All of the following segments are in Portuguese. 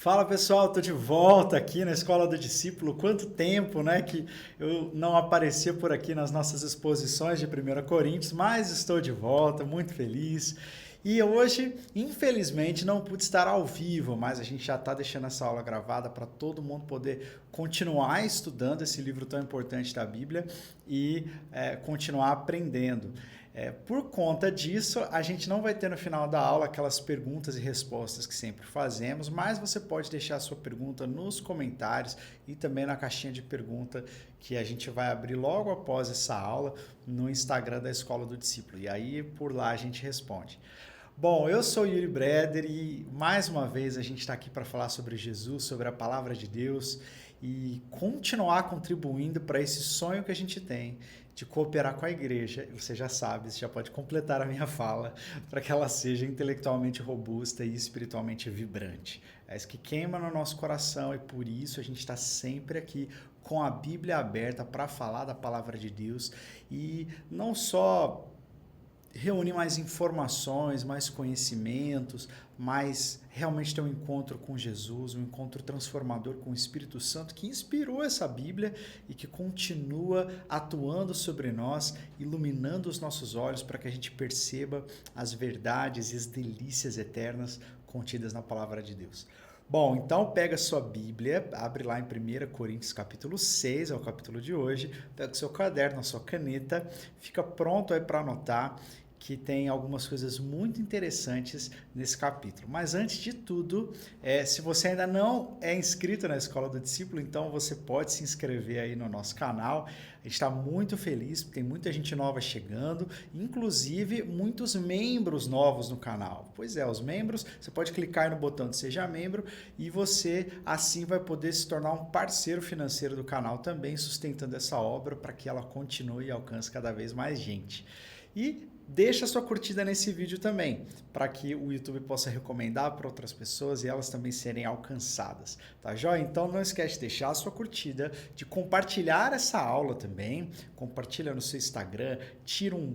Fala pessoal, estou de volta aqui na Escola do Discípulo. Quanto tempo, né, que eu não aparecia por aqui nas nossas exposições de 1 Coríntios, mas estou de volta, muito feliz. E hoje, infelizmente, não pude estar ao vivo, mas a gente já está deixando essa aula gravada para todo mundo poder continuar estudando esse livro tão importante da Bíblia e continuar aprendendo. Por conta disso, a gente não vai ter no final da aula aquelas perguntas e respostas que sempre fazemos, mas você pode deixar a sua pergunta nos comentários e também na caixinha de pergunta que a gente vai abrir logo após essa aula no Instagram da Escola do Discípulo. E aí, por lá, a gente responde. Bom, eu sou Yuri Breder e mais uma vez a gente está aqui para falar sobre Jesus, sobre a palavra de Deus e continuar contribuindo para esse sonho que a gente tem de cooperar com a igreja. Você já sabe, você já pode completar a minha fala para que ela seja intelectualmente robusta e espiritualmente vibrante. É isso que queima no nosso coração e por isso a gente está sempre aqui com a Bíblia aberta para falar da palavra de Deus e não só reunir mais informações, mais conhecimentos, mais realmente ter um encontro com Jesus, um encontro transformador com o Espírito Santo que inspirou essa Bíblia e que continua atuando sobre nós, iluminando os nossos olhos para que a gente perceba as verdades e as delícias eternas contidas na palavra de Deus. Bom, então pega a sua Bíblia, abre lá em 1 Coríntios capítulo 6, é o capítulo de hoje, pega o seu caderno, a sua caneta, fica pronto aí para anotar que tem algumas coisas muito interessantes nesse capítulo. Mas antes de tudo, se você ainda não é inscrito na Escola do Discípulo, então você pode se inscrever aí no nosso canal. A gente está muito feliz, tem muita gente nova chegando, inclusive muitos membros novos no canal. Pois é, os membros, você pode clicar no botão de Seja Membro e você assim vai poder se tornar um parceiro financeiro do canal também, sustentando essa obra para que ela continue e alcance cada vez mais gente. E deixa a sua curtida nesse vídeo também, para que o YouTube possa recomendar para outras pessoas e elas também serem alcançadas, tá joia? Então não esquece de deixar a sua curtida, de compartilhar essa aula também, compartilha no seu Instagram, tira um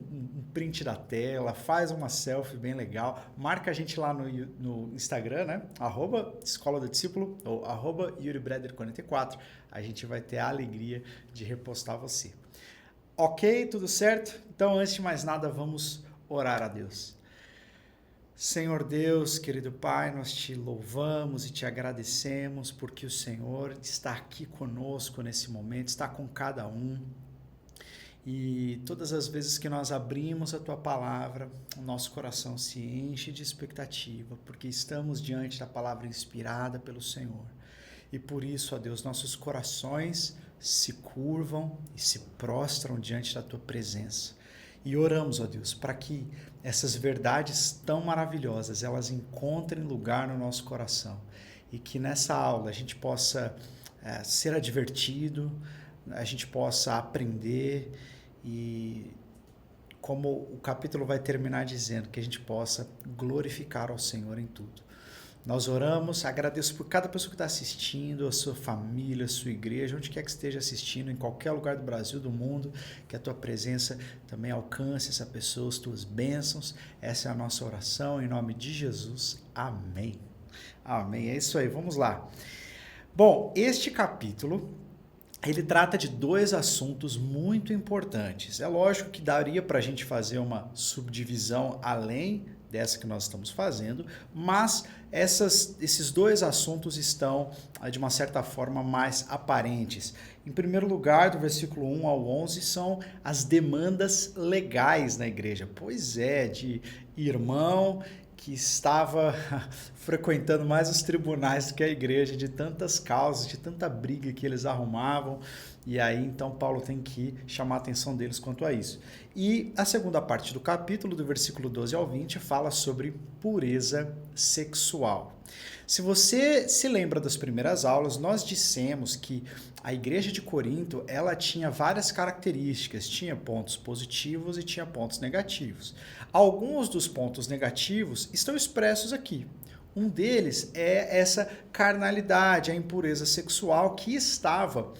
print da tela, faz uma selfie bem legal, marca a gente lá no Instagram, né? @Escola do Discípulo ou @YuriBreder44, a gente vai ter a alegria de repostar você. Ok, tudo certo? Então, antes de mais nada, vamos orar a Deus. Senhor Deus, querido Pai, nós te louvamos e te agradecemos porque o Senhor está aqui conosco nesse momento, está com cada um. E todas as vezes que nós abrimos a Tua palavra, o nosso coração se enche de expectativa, porque estamos diante da palavra inspirada pelo Senhor. E por isso, ó Deus, nossos corações se curvam e se prostram diante da Tua presença. E oramos, ó Deus, para que essas verdades tão maravilhosas, elas encontrem lugar no nosso coração. E que nessa aula a gente possa ser advertido, a gente possa aprender e, como o capítulo vai terminar dizendo, que a gente possa glorificar ao Senhor em tudo. Nós oramos, agradeço por cada pessoa que está assistindo, a sua família, a sua igreja, onde quer que esteja assistindo, em qualquer lugar do Brasil, do mundo, que a Tua presença também alcance essa pessoa, as Tuas bênçãos. Essa é a nossa oração, em nome de Jesus. Amém. Amém. É isso aí, vamos lá. Bom, este capítulo, ele trata de dois assuntos muito importantes. É lógico que daria para a gente fazer uma subdivisão além dessa que nós estamos fazendo, mas esses dois assuntos estão, de uma certa forma, mais aparentes. Em primeiro lugar, do versículo 1 ao 11, são as demandas legais na igreja. Pois é, de irmão que estava frequentando mais os tribunais do que a igreja, de tantas causas, de tanta briga que eles arrumavam, e aí então Paulo tem que chamar a atenção deles quanto a isso. E a segunda parte do capítulo, do versículo 12 ao 20, fala sobre pureza sexual. Se você se lembra das primeiras aulas, nós dissemos que a igreja de Corinto, ela tinha várias características, tinha pontos positivos e tinha pontos negativos. Alguns dos pontos negativos estão expressos aqui. Um deles é essa carnalidade, a impureza sexual que estava,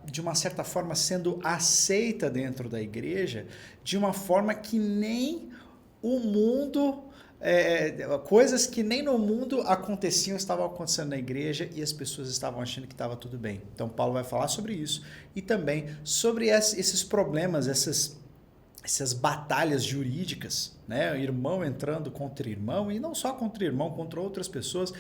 de uma certa forma, sendo aceita dentro da igreja, de uma forma que nem o mundo coisas que nem no mundo aconteciam, estavam acontecendo na igreja e as pessoas estavam achando que estava tudo bem. Então Paulo vai falar sobre isso e também sobre esses problemas, essas batalhas jurídicas, né? Irmão entrando contra irmão, e não só contra irmão, contra outras pessoas,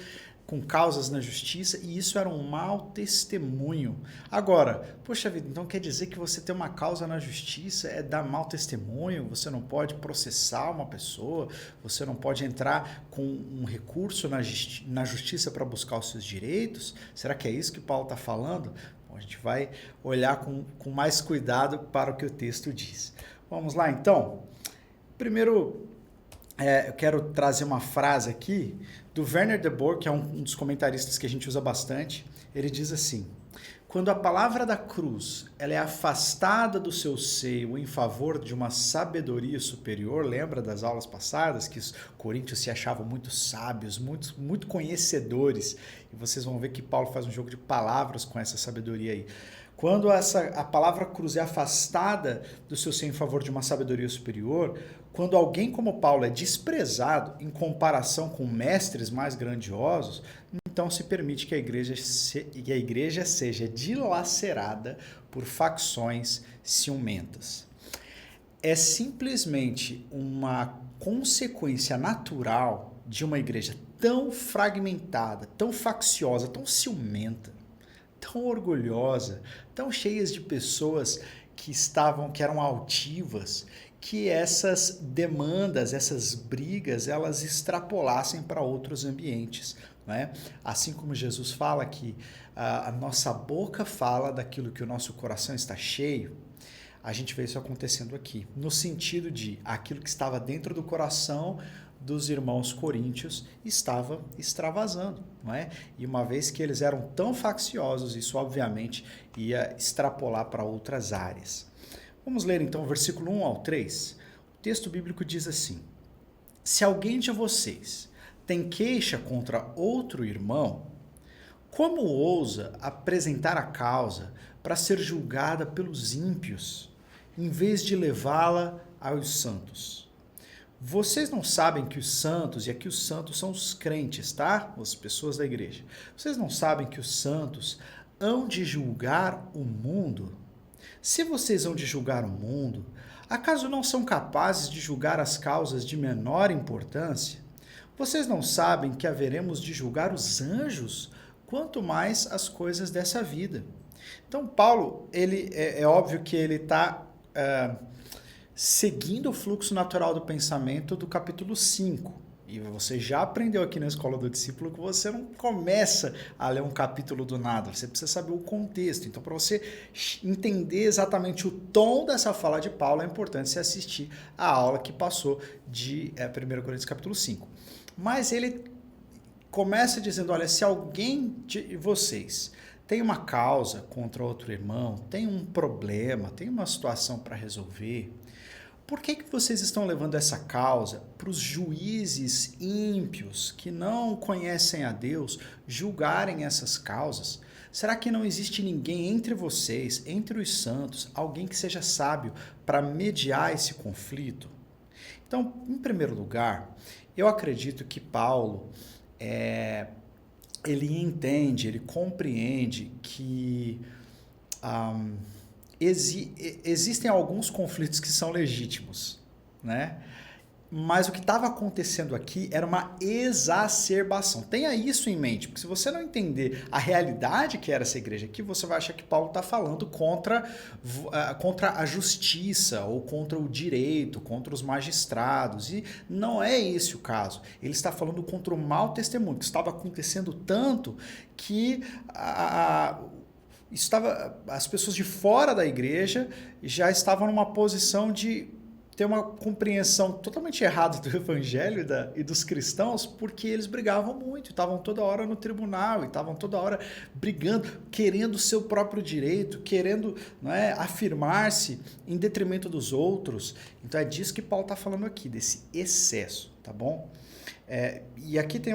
com causas na justiça, e isso era um mau testemunho. Agora, poxa vida, então quer dizer que você ter uma causa na justiça é dar mau testemunho? Você não pode processar uma pessoa, você não pode entrar com um recurso na justiça para buscar os seus direitos? Será que é isso que Paulo está falando? Bom, a gente vai olhar com mais cuidado para o que o texto diz. Vamos lá, então. Primeiro, eu quero trazer uma frase aqui do Werner de Boer, que é um dos comentaristas que a gente usa bastante. Ele diz assim: quando a palavra da cruz ela é afastada do seu seio em favor de uma sabedoria superior, lembra das aulas passadas que os coríntios se achavam muito sábios, muito conhecedores, e vocês vão ver que Paulo faz um jogo de palavras com essa sabedoria aí. Quando a palavra cruz é afastada do seu seio em favor de uma sabedoria superior, quando alguém como Paulo é desprezado em comparação com mestres mais grandiosos, então se permite que a igreja seja dilacerada por facções ciumentas. É simplesmente uma consequência natural de uma igreja tão fragmentada, tão facciosa, tão ciumenta, tão orgulhosa, tão cheias de pessoas que eram altivas, que essas demandas, essas brigas, elas extrapolassem para outros ambientes, né? Assim como Jesus fala que a nossa boca fala daquilo que o nosso coração está cheio, a gente vê isso acontecendo aqui, no sentido de aquilo que estava dentro do coração dos irmãos coríntios estava extravasando, não é? E uma vez que eles eram tão facciosos, isso obviamente ia extrapolar para outras áreas. Vamos ler então o versículo 1 ao 3. O texto bíblico diz assim: se alguém de vocês tem queixa contra outro irmão, como ousa apresentar a causa para ser julgada pelos ímpios, em vez de levá-la aos santos? Vocês não sabem que os santos, e aqui os santos são os crentes, tá? As pessoas da igreja. Vocês não sabem que os santos hão de julgar o mundo? Se vocês hão de julgar o mundo, acaso não são capazes de julgar as causas de menor importância? Vocês não sabem que haveremos de julgar os anjos, quanto mais as coisas dessa vida? Então, Paulo, é óbvio que ele está seguindo o fluxo natural do pensamento do capítulo 5. E você já aprendeu aqui na Escola do Discípulo que você não começa a ler um capítulo do nada, você precisa saber o contexto. Então, para você entender exatamente o tom dessa fala de Paulo, é importante você assistir a aula que passou de 1 Coríntios capítulo 5. Mas ele começa dizendo, olha, se alguém de vocês tem uma causa contra outro irmão, tem um problema, tem uma situação para resolver, por que vocês estão levando essa causa para os juízes ímpios que não conhecem a Deus julgarem essas causas? Será que não existe ninguém entre vocês, entre os santos, alguém que seja sábio para mediar esse conflito? Então, em primeiro lugar, eu acredito que Paulo, ele entende, ele compreende que existem alguns conflitos que são legítimos, né? Mas o que estava acontecendo aqui era uma exacerbação. Tenha isso em mente, porque se você não entender a realidade que era essa igreja aqui, você vai achar que Paulo está falando contra a justiça ou contra o direito, contra os magistrados. E não é esse o caso. Ele está falando contra o mau testemunho, que estava acontecendo tanto que as pessoas de fora da igreja já estavam numa posição de ter uma compreensão totalmente errada do evangelho e dos cristãos, porque eles brigavam muito, estavam toda hora no tribunal, e estavam toda hora brigando, querendo o seu próprio direito, querendo, não é, afirmar-se em detrimento dos outros. Então é disso que Paulo está falando aqui, desse excesso, tá bom? E aqui tem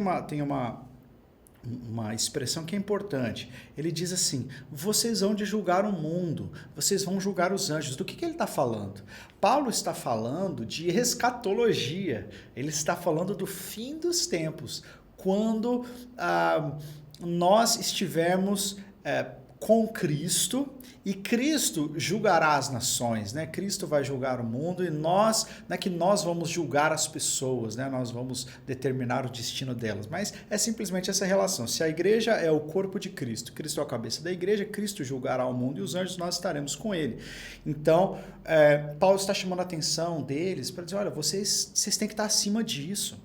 uma expressão que é importante. Ele diz assim: vocês vão de julgar o mundo, vocês vão julgar os anjos. Do que ele está falando? Paulo está falando de escatologia, ele está falando do fim dos tempos, quando nós estivermos com Cristo, e Cristo julgará as nações, né? Cristo vai julgar o mundo, e nós, não é que nós vamos julgar as pessoas, né? Nós vamos determinar o destino delas, mas é simplesmente essa relação. Se a igreja é o corpo de Cristo, Cristo é a cabeça da igreja, Cristo julgará o mundo, e os anjos nós estaremos com ele. Então, Paulo está chamando a atenção deles para dizer: olha, vocês têm que estar acima disso,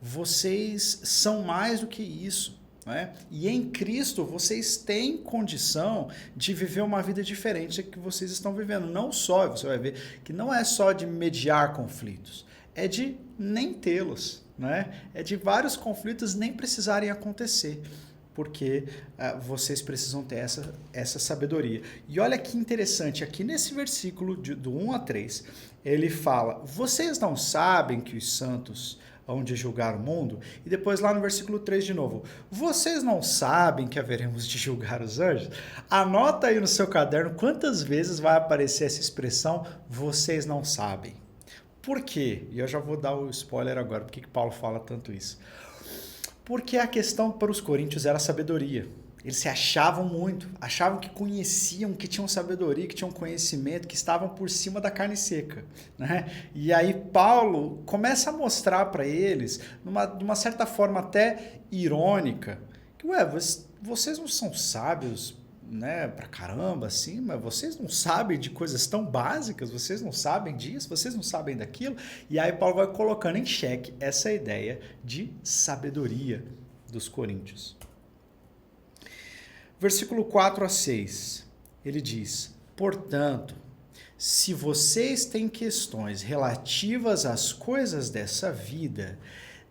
vocês são mais do que isso. É? E em Cristo vocês têm condição de viver uma vida diferente da que vocês estão vivendo. Não só, você vai ver que não é só de mediar conflitos, é de nem tê-los, né? É de vários conflitos nem precisarem acontecer, porque vocês precisam ter essa sabedoria. E olha que interessante, aqui nesse versículo do 1 a 3, ele fala: vocês não sabem que os santos hão de julgar o mundo? E depois lá no versículo 3 de novo: vocês não sabem que haveremos de julgar os anjos? Anota aí no seu caderno quantas vezes vai aparecer essa expressão vocês não sabem. Por quê? E eu já vou dar o spoiler agora, por que Paulo fala tanto isso? Porque a questão para os coríntios era a sabedoria. Eles se achavam muito, achavam que conheciam, que tinham sabedoria, que tinham conhecimento, que estavam por cima da carne seca, né? E aí Paulo começa a mostrar para eles, de uma certa forma até irônica, que vocês não são sábios, né, pra caramba, assim, mas vocês não sabem de coisas tão básicas, vocês não sabem disso, vocês não sabem daquilo. E aí Paulo vai colocando em xeque essa ideia de sabedoria dos coríntios. Versículo 4 a 6, ele diz: portanto, se vocês têm questões relativas às coisas dessa vida,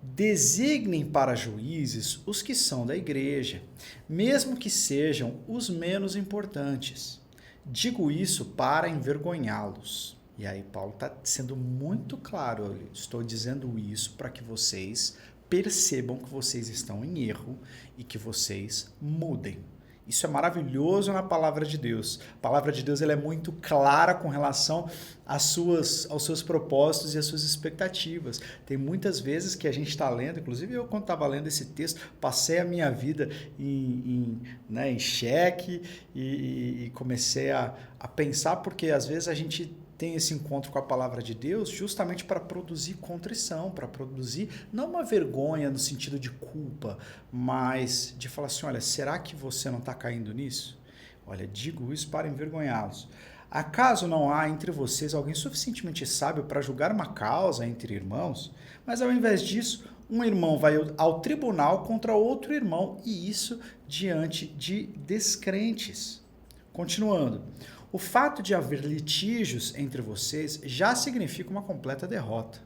designem para juízes os que são da igreja, mesmo que sejam os menos importantes. Digo isso para envergonhá-los. E aí Paulo está sendo muito claro: eu estou dizendo isso para que vocês percebam que vocês estão em erro e que vocês mudem. Isso é maravilhoso na palavra de Deus. A palavra de Deus ela é muito clara com relação aos seus propósitos e às suas expectativas. Tem muitas vezes que a gente está lendo, inclusive eu quando estava lendo esse texto, passei a minha vida em xeque e comecei a pensar, porque às vezes a gente tem esse encontro com a palavra de Deus justamente para produzir contrição, para produzir não uma vergonha no sentido de culpa, mas de falar assim: olha, será que você não está caindo nisso? Olha, digo isso para envergonhá-los. Acaso não há entre vocês alguém suficientemente sábio para julgar uma causa entre irmãos? Mas ao invés disso, um irmão vai ao tribunal contra outro irmão, e isso diante de descrentes. Continuando. O fato de haver litígios entre vocês já significa uma completa derrota.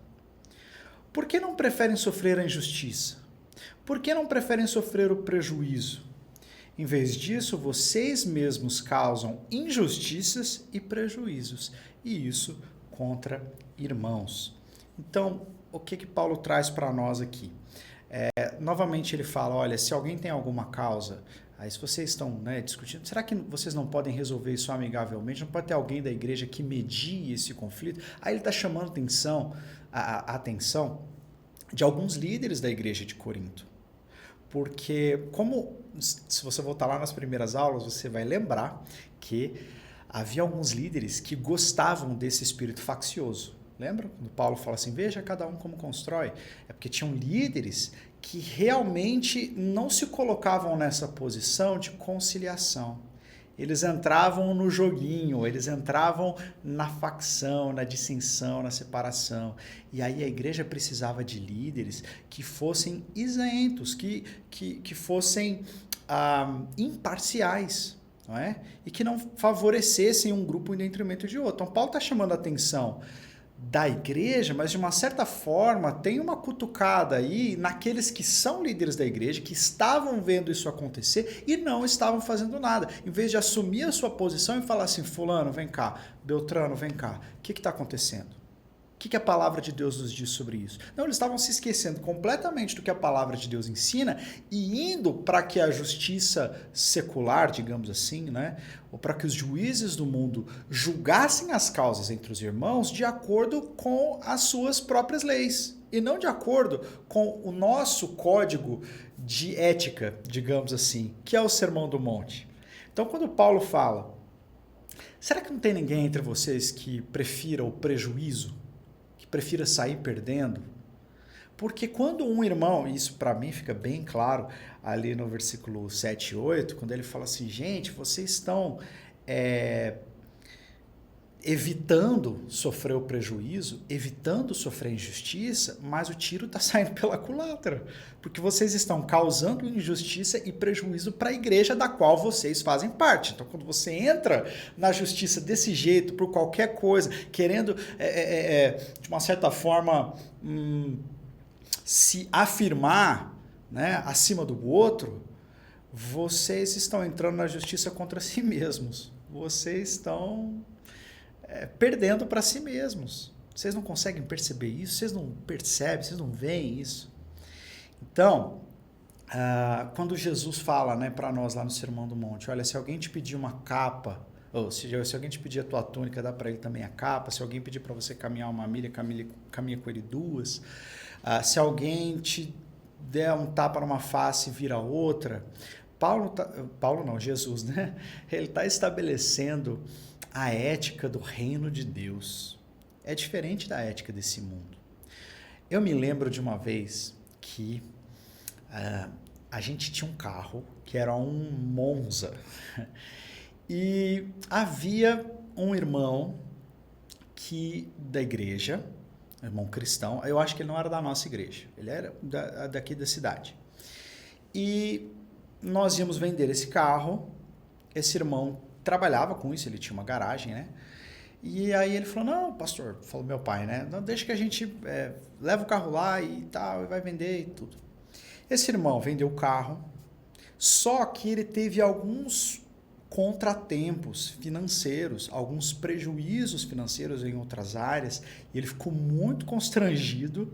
Por que não preferem sofrer a injustiça? Por que não preferem sofrer o prejuízo? Em vez disso, vocês mesmos causam injustiças e prejuízos, e isso contra irmãos. Então, o que Paulo traz para nós aqui? Novamente ele fala: olha, se alguém tem alguma causa, aí se vocês estão discutindo, será que vocês não podem resolver isso amigavelmente? Não pode ter alguém da igreja que medie esse conflito? Aí ele está chamando a atenção de alguns líderes da igreja de Corinto. Porque, se você voltar lá nas primeiras aulas, você vai lembrar que havia alguns líderes que gostavam desse espírito faccioso. Lembra? Quando Paulo fala assim: veja cada um como constrói. É porque tinham líderes que realmente não se colocavam nessa posição de conciliação. Eles entravam no joguinho, eles entravam na facção, na dissensão, na separação. E aí a igreja precisava de líderes que fossem isentos, que fossem imparciais, não é? E que não favorecessem um grupo em detrimento de outro. Então Paulo está chamando a atenção da igreja, mas de uma certa forma tem uma cutucada aí naqueles que são líderes da igreja, que estavam vendo isso acontecer e não estavam fazendo nada. Em vez de assumir a sua posição e falar assim: fulano, vem cá, Beltrano, vem cá, o que está acontecendo? O que a palavra de Deus nos diz sobre isso? Não, eles estavam se esquecendo completamente do que a palavra de Deus ensina e indo para que a justiça secular, digamos assim, né, ou para que os juízes do mundo julgassem as causas entre os irmãos de acordo com as suas próprias leis e não de acordo com o nosso código de ética, digamos assim, que é o Sermão do Monte. Então, quando Paulo fala, será que não tem ninguém entre vocês que prefira o prejuízo, que prefira sair perdendo? Porque quando um irmão, isso para mim fica bem claro ali no versículo 7 e 8, quando ele fala assim, gente, vocês estão evitando sofrer o prejuízo, evitando sofrer injustiça, mas o tiro está saindo pela culatra, porque vocês estão causando injustiça e prejuízo para a igreja da qual vocês fazem parte. Então, quando você entra na justiça desse jeito, por qualquer coisa, querendo, de uma certa forma, se afirmar, né, acima do outro, vocês estão entrando na justiça contra si mesmos. Vocês estão perdendo para si mesmos. Vocês não conseguem perceber isso? Vocês não percebem? Vocês não veem isso? Então, quando Jesus fala, né, para nós lá no Sermão do Monte, olha, se alguém te pedir uma capa, ou se alguém te pedir a tua túnica, dá para ele também a capa. Se alguém pedir para você caminhar uma milha, caminha com ele 2. Se alguém te der um tapa numa face, vira outra. Jesus, né? Ele está estabelecendo a ética do reino de Deus. É diferente da ética desse mundo. Eu me lembro de uma vez que a gente tinha um carro que era um Monza e havia um irmão da igreja, irmão cristão, eu acho que ele não era da nossa igreja, ele era daqui da cidade. E nós íamos vender esse carro, esse irmão trabalhava com isso, ele tinha uma garagem, né? E aí ele falou, não, pastor, falou meu pai, né? Não, deixa que a gente leva o carro lá e tal, vai vender e tudo. Esse irmão vendeu o carro, só que ele teve alguns contratempos financeiros, alguns prejuízos financeiros em outras áreas, e ele ficou muito constrangido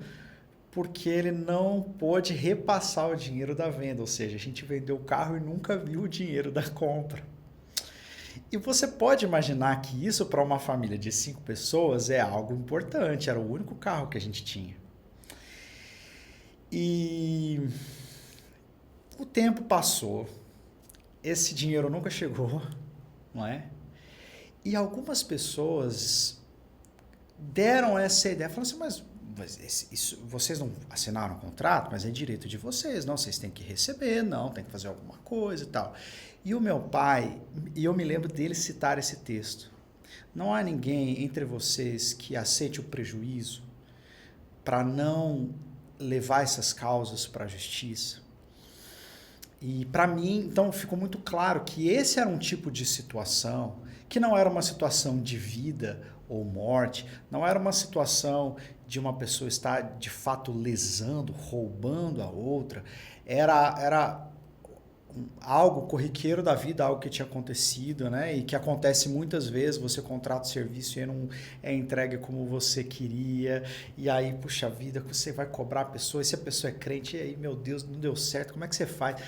porque ele não pôde repassar o dinheiro da venda, ou seja, a gente vendeu o carro e nunca viu o dinheiro da compra. E você pode imaginar que isso para uma família de 5 pessoas é algo importante, era o único carro que a gente tinha. E o tempo passou, esse dinheiro nunca chegou, não é? E algumas pessoas deram essa ideia, falaram assim, mas isso, vocês não assinaram um contrato, mas é direito de vocês, não, vocês têm que receber, não, tem que fazer alguma coisa e tal. E o meu pai, e eu me lembro dele citar esse texto, não há ninguém entre vocês que aceite o prejuízo para não levar essas causas para a justiça. E para mim, então, ficou muito claro que esse era um tipo de situação que não era uma situação de vida ou morte, não era uma situação de uma pessoa estar de fato lesando, roubando a outra, era algo corriqueiro da vida, algo que tinha acontecido, né? E que acontece muitas vezes, você contrata o serviço e não é entregue como você queria, e aí, puxa vida, você vai cobrar a pessoa, e se a pessoa é crente, e aí, meu Deus, não deu certo, como é que você faz?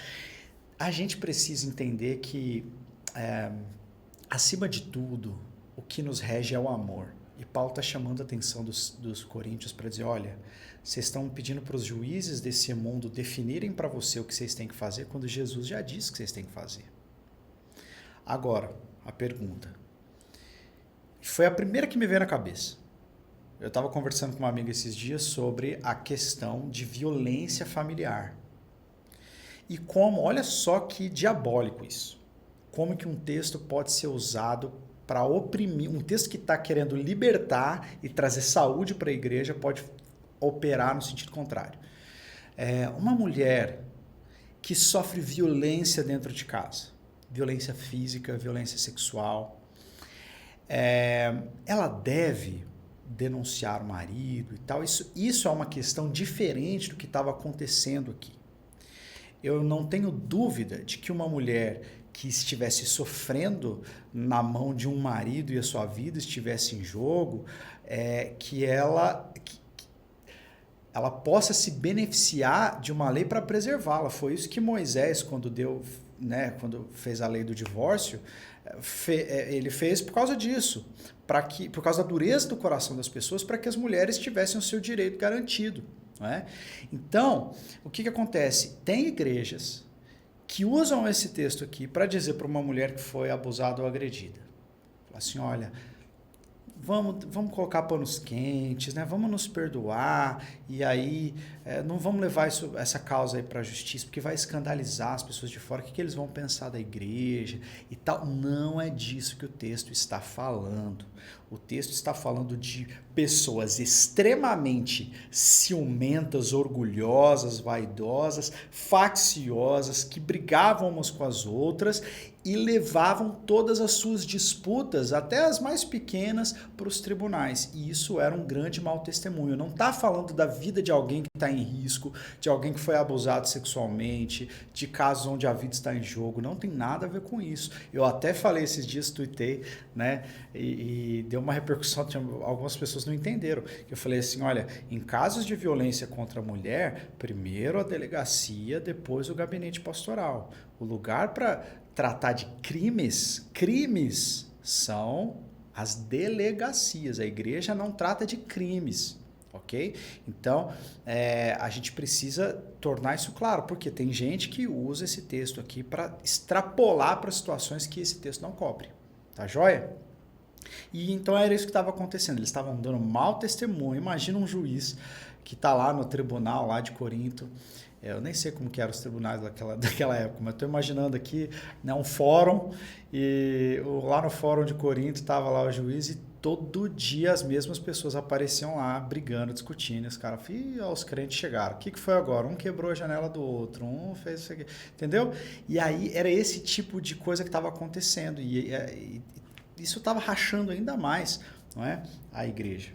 A gente precisa entender que, acima de tudo, o que nos rege é o amor. E Paulo está chamando a atenção dos coríntios para dizer, olha, vocês estão pedindo para os juízes desse mundo definirem para você o que vocês têm que fazer, quando Jesus já disse que vocês têm que fazer. Agora, a pergunta. Foi a primeira que me veio na cabeça. Eu estava conversando com uma amiga esses dias sobre a questão de violência familiar. E como, olha só que diabólico isso. Como que um texto pode ser usado para oprimir, um texto que está querendo libertar e trazer saúde para a igreja pode operar no sentido contrário. Uma mulher que sofre violência dentro de casa, violência física, violência sexual, ela deve denunciar o marido e tal. Isso é uma questão diferente do que estava acontecendo aqui. Eu não tenho dúvida de que uma mulher que estivesse sofrendo na mão de um marido e a sua vida estivesse em jogo, que ela possa se beneficiar de uma lei para preservá-la. Foi isso que Moisés, quando fez a lei do divórcio, ele fez por causa disso, por causa da dureza do coração das pessoas, para que as mulheres tivessem o seu direito garantido. Não é? Então, o que acontece? Tem igrejas que usam esse texto aqui para dizer para uma mulher que foi abusada ou agredida. Fala assim, olha, vamos colocar panos quentes, né? Vamos nos perdoar, e aí não vamos levar essa causa aí para a justiça, porque vai escandalizar as pessoas de fora, o que eles vão pensar da igreja e tal. Não é disso que o texto está falando. O texto está falando de pessoas extremamente ciumentas, orgulhosas, vaidosas, facciosas, que brigavam umas com as outras e levavam todas as suas disputas, até as mais pequenas, para os tribunais. E isso era um grande mau testemunho. Não está falando da vida de alguém que está em risco, de alguém que foi abusado sexualmente, de casos onde a vida está em jogo. Não tem nada a ver com isso. Eu até falei esses dias, tuitei, né? E deu uma repercussão, algumas pessoas não entenderam. Eu falei assim, olha, em casos de violência contra a mulher, primeiro a delegacia, depois o gabinete pastoral. O lugar para tratar de crimes são as delegacias. A igreja não trata de crimes, ok? Então, a gente precisa tornar isso claro, porque tem gente que usa esse texto aqui para extrapolar para situações que esse texto não cobre. Tá joia? E então era isso que estava acontecendo. Eles estavam dando mau testemunho. Imagina um juiz que está lá no tribunal lá de Corinto. Eu nem sei como que eram os tribunais daquela época, mas estou imaginando aqui, né, um fórum, e lá no fórum de Corinto estava lá o juiz e todo dia as mesmas pessoas apareciam lá brigando, discutindo. E os caras, os crentes chegaram. O que foi agora? Um quebrou a janela do outro, um fez isso aqui. Entendeu? E aí era esse tipo de coisa que estava acontecendo. E isso estava rachando ainda mais, não é, a igreja.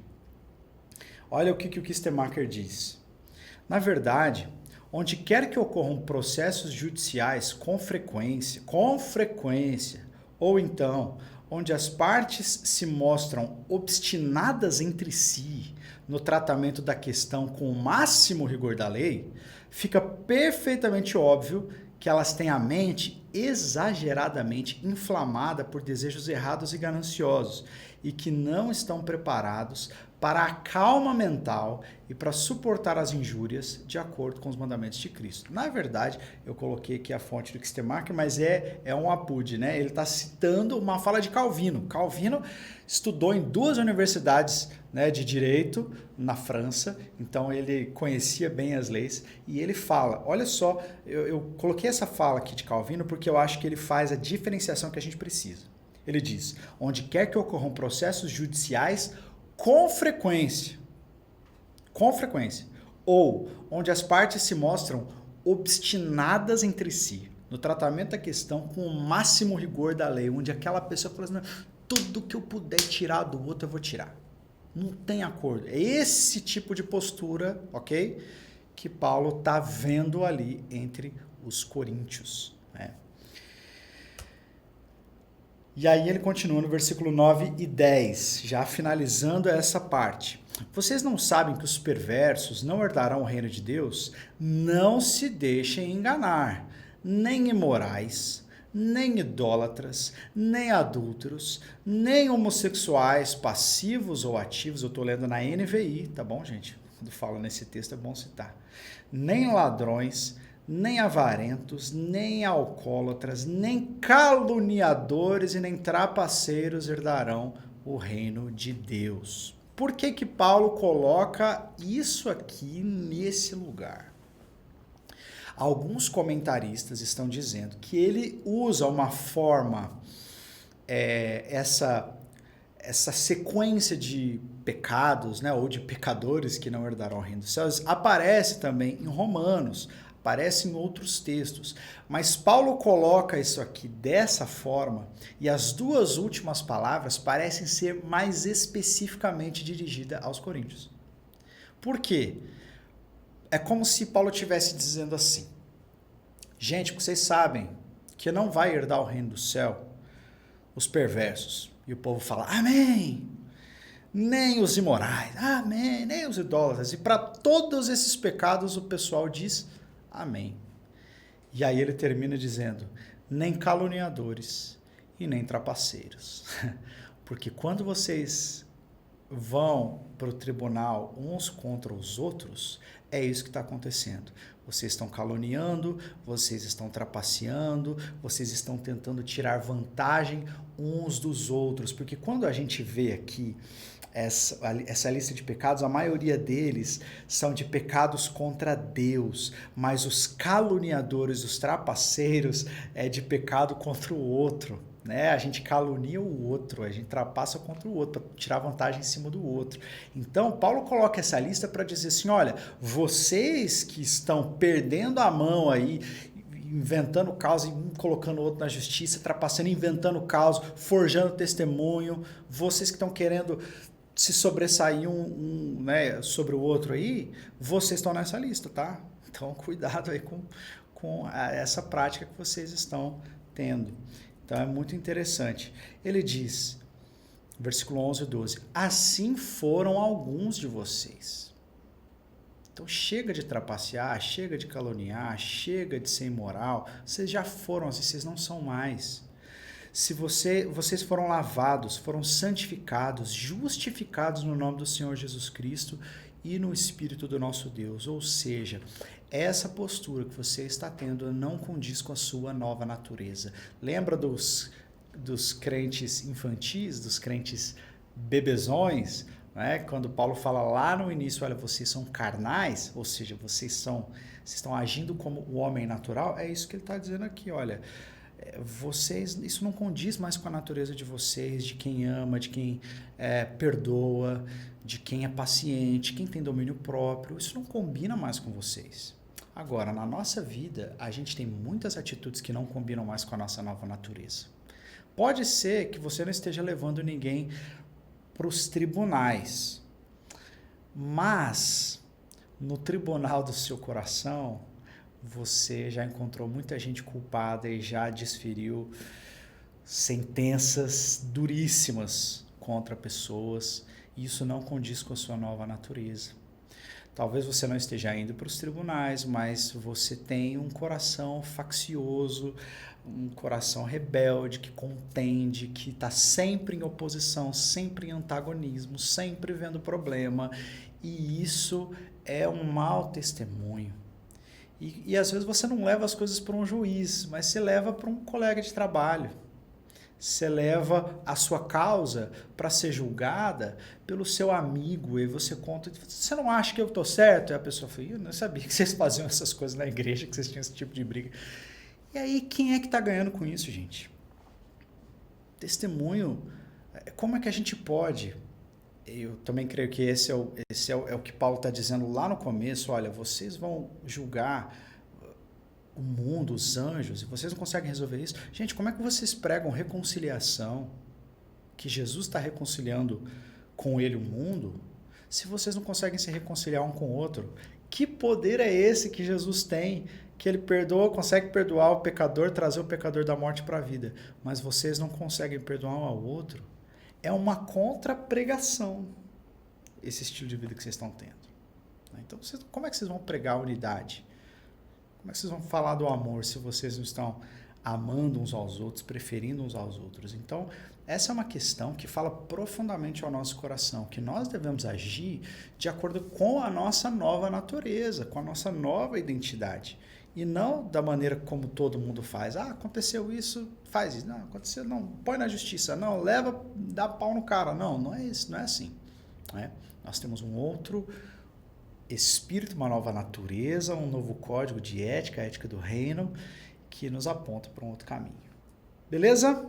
Olha o que o Kistemaker diz. Na verdade, onde quer que ocorram processos judiciais com frequência, ou então onde as partes se mostram obstinadas entre si no tratamento da questão com o máximo rigor da lei, fica perfeitamente óbvio que elas têm a mente exageradamente inflamada por desejos errados e gananciosos e que não estão preparados para a calma mental e para suportar as injúrias de acordo com os mandamentos de Cristo. Na verdade, eu coloquei aqui a fonte do Kistemaker, mas é um apude, né? Ele está citando uma fala de Calvino. Calvino estudou em 2 universidades, né, de direito na França, então ele conhecia bem as leis e ele fala, olha só, eu coloquei essa fala aqui de Calvino porque eu acho que ele faz a diferenciação que a gente precisa. Ele diz, onde quer que ocorram processos judiciais com frequência, ou onde as partes se mostram obstinadas entre si, no tratamento da questão com o máximo rigor da lei, onde aquela pessoa fala assim, tudo que eu puder tirar do outro eu vou tirar. Não tem acordo. É esse tipo de postura, ok? Que Paulo está vendo ali entre os coríntios, né? E aí ele continua no versículo 9 e 10, já finalizando essa parte. Vocês não sabem que os perversos não herdarão o reino de Deus? Não se deixem enganar, nem imorais, nem idólatras, nem adúlteros, nem homossexuais, passivos ou ativos. Eu estou lendo na NVI, tá bom, gente? Quando falo nesse texto é bom citar. Nem ladrões, nem avarentos, nem alcoólatras, nem caluniadores e nem trapaceiros herdarão o reino de Deus. Por que que Paulo coloca isso aqui nesse lugar? Alguns comentaristas estão dizendo que ele usa uma forma, essa sequência de pecados, né, ou de pecadores que não herdarão o reino dos céus, aparece também em Romanos, aparece em outros textos. Mas Paulo coloca isso aqui dessa forma e as 2 últimas palavras parecem ser mais especificamente dirigidas aos coríntios. Por quê? É como se Paulo estivesse dizendo assim, gente, vocês sabem que não vai herdar o reino do céu os perversos. E o povo fala, amém! nem os imorais, amém, nem os idólatras. E para todos esses pecados o pessoal diz amém. E aí ele termina dizendo, nem caluniadores e nem trapaceiros. Porque quando vocês vão para o tribunal uns contra os outros, é isso que está acontecendo. Vocês estão caluniando, vocês estão trapaceando, vocês estão tentando tirar vantagem uns dos outros. Porque quando a gente vê aqui essa lista de pecados, a maioria deles são de pecados contra Deus, mas os caluniadores, os trapaceiros, é de pecado contra o outro. Né? A gente calunia o outro, a gente trapassa contra o outro, para tirar vantagem em cima do outro. Então, Paulo coloca essa lista para dizer assim, olha, vocês que estão perdendo a mão aí, inventando causa, colocando o outro na justiça, trapaçando, inventando causa, forjando testemunho, vocês que estão querendo se sobressair né, sobre o outro aí, vocês estão nessa lista, tá? Então, cuidado aí com essa prática que vocês estão tendo. Então, é muito interessante. Ele diz, versículo 11 e 12, assim foram alguns de vocês. Então, chega de trapacear, chega de caluniar, chega de ser imoral. Vocês já foram assim, vocês não são mais. Se vocês foram lavados, foram santificados, justificados no nome do Senhor Jesus Cristo e no Espírito do nosso Deus. Ou seja, essa postura que você está tendo não condiz com a sua nova natureza. Lembra dos crentes infantis, dos crentes bebezões, né? Quando Paulo fala lá no início, olha, vocês são carnais, ou seja, vocês estão agindo como o homem natural, é isso que ele está dizendo aqui, olha, isso não condiz mais com a natureza de vocês, de quem ama, de quem perdoa, de quem é paciente, quem tem domínio próprio, isso não combina mais com vocês. Agora, na nossa vida, a gente tem muitas atitudes que não combinam mais com a nossa nova natureza. Pode ser que você não esteja levando ninguém para os tribunais, mas no tribunal do seu coração, você já encontrou muita gente culpada e já desferiu sentenças duríssimas contra pessoas, e isso não condiz com a sua nova natureza. Talvez você não esteja indo para os tribunais, mas você tem um coração faccioso, um coração rebelde, que contende, que está sempre em oposição, sempre em antagonismo, sempre vendo problema. E isso é um mau testemunho. E às vezes você não leva as coisas para um juiz, mas você leva para um colega de trabalho. Você leva a sua causa para ser julgada pelo seu amigo e você conta, você não acha que eu estou certo? E a pessoa fala, eu não sabia que vocês faziam essas coisas na igreja, que vocês tinham esse tipo de briga. E aí, quem é que está ganhando com isso, gente? Testemunho, como é que a gente pode? Eu também creio que esse é o que Paulo está dizendo lá no começo, olha, vocês vão julgar o mundo, os anjos, e vocês não conseguem resolver isso. Gente, como é que vocês pregam reconciliação, que Jesus está reconciliando com ele o mundo, se vocês não conseguem se reconciliar um com o outro? Que poder é esse que Jesus tem, que ele perdoa, consegue perdoar o pecador, trazer o pecador da morte para a vida, mas vocês não conseguem perdoar um ao outro? É uma contra-pregação esse estilo de vida que vocês estão tendo. Então, como é que vocês vão pregar a unidade? Como é que vocês vão falar do amor se vocês não estão amando uns aos outros, preferindo uns aos outros? Então, essa é uma questão que fala profundamente ao nosso coração, que nós devemos agir de acordo com a nossa nova natureza, com a nossa nova identidade. E não da maneira como todo mundo faz. Ah, aconteceu isso, faz isso. Não, aconteceu, não, põe na justiça. Não, leva, dá pau no cara. Não, não é isso, não é assim. Né? Nós temos um outro espírito, uma nova natureza, um novo código de ética, a ética do reino, que nos aponta para um outro caminho. Beleza?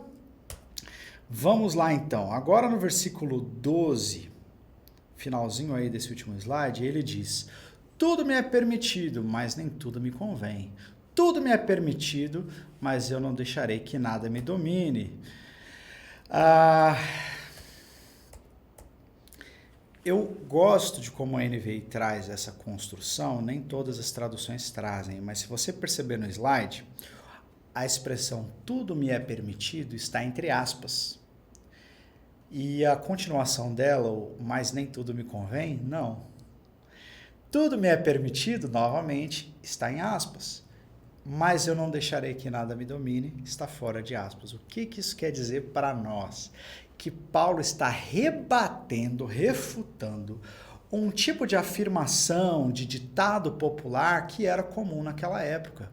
Vamos lá então. Agora no versículo 12, finalzinho aí desse último slide, ele diz: tudo me é permitido, mas nem tudo me convém. Tudo me é permitido, mas eu não deixarei que nada me domine. Eu gosto de como a NVI traz essa construção, nem todas as traduções trazem, mas se você perceber no slide, a expressão tudo me é permitido está entre aspas. E a continuação dela, o mas nem tudo me convém, não. Tudo me é permitido, novamente, está em aspas. Mas eu não deixarei que nada me domine, está fora de aspas. O que isso quer dizer para nós? Que Paulo está rebatendo, refutando um tipo de afirmação, de ditado popular que era comum naquela época.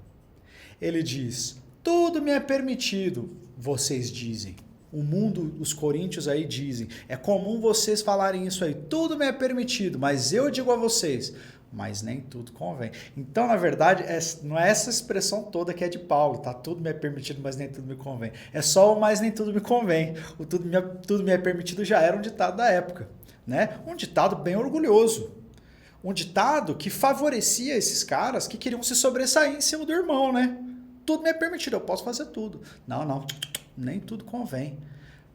Ele diz, tudo me é permitido, vocês dizem. O mundo, os coríntios aí dizem, é comum vocês falarem isso aí, tudo me é permitido, mas eu digo a vocês, mas nem tudo convém. Então, na verdade, não é essa expressão toda que é de Paulo, tá? Tudo me é permitido, mas nem tudo me convém. É só o mas nem tudo me convém. O tudo me é permitido já era um ditado da época, né? Um ditado bem orgulhoso. Um ditado que favorecia esses caras que queriam se sobressair em cima do irmão, né? Tudo me é permitido, eu posso fazer tudo. Não, nem tudo convém.